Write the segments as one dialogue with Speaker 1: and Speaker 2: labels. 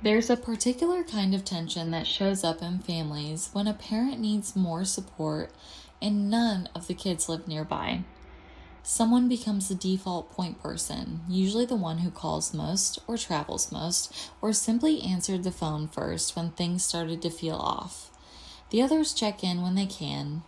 Speaker 1: There's a particular kind of tension that shows up in families when a parent needs more support and none of the kids live nearby. Someone becomes the default point person, usually the one who calls most or travels most, or simply answered the phone first when things started to feel off. The others check in when they can.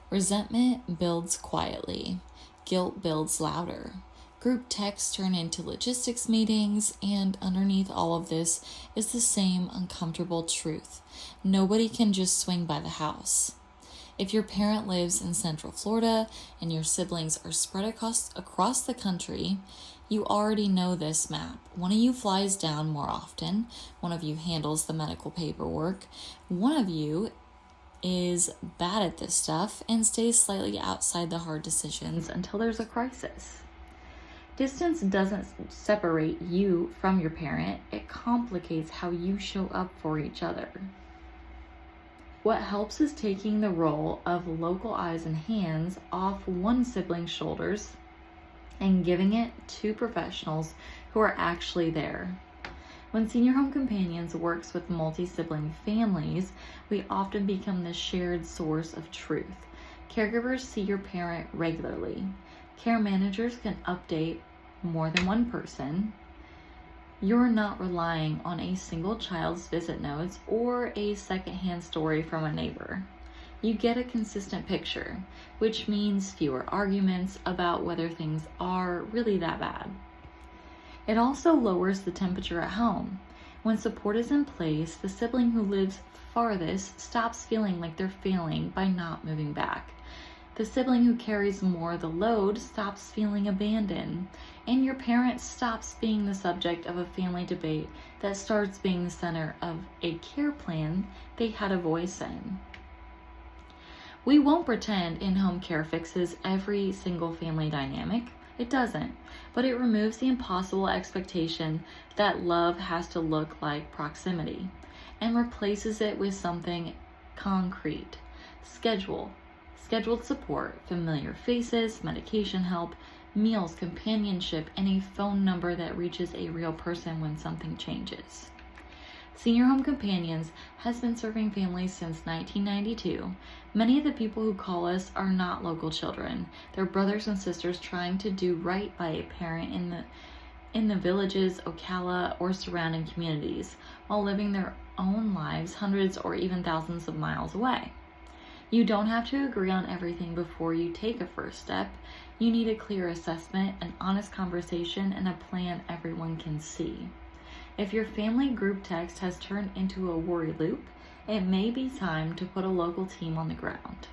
Speaker 1: Resentment builds quietly. Guilt builds louder. Group texts turn into logistics meetings, and underneath all of this is the same uncomfortable truth. Nobody can just swing by the house. If your parent lives in Central Florida and your siblings are spread across the country, you already know this map. One of you flies down more often, one of you handles the medical paperwork, one of you is bad at this stuff and stays slightly outside the hard decisions until there's a crisis. Distance doesn't separate you from your parent, it complicates how you show up for each other. What helps is taking the role of local eyes and hands off one sibling's shoulders and giving it to professionals who are actually there. When Senior Home Companions works with multi-sibling families, we often become the shared source of truth. Caregivers see your parent regularly. Care managers can update more than one person. You're not relying on a single child's visit notes or a secondhand story from a neighbor. You get a consistent picture, which means fewer arguments about whether things are really that bad. It also lowers the temperature at home. When support is in place, the sibling who lives farthest stops feeling like they're failing by not moving back. The sibling who carries more of the load stops feeling abandoned, and your parent stops being the subject of a family debate that starts being the center of a care plan they had a voice in. We won't pretend in-home care fixes every single family dynamic. It doesn't, but it removes the impossible expectation that love has to look like proximity and replaces it with something concrete. Scheduled support, familiar faces, medication help, meals, companionship, and a phone number that reaches a real person when something changes. Senior Home Companions has been serving families since 1992. Many of the people who call us are not local children. They're brothers and sisters trying to do right by a parent in the villages, Ocala, or surrounding communities, while living their own lives hundreds or even thousands of miles away. You don't have to agree on everything before you take a first step. You need a clear assessment, an honest conversation, and a plan everyone can see. If your family group text has turned into a worry loop, it may be time to put a local team on the ground.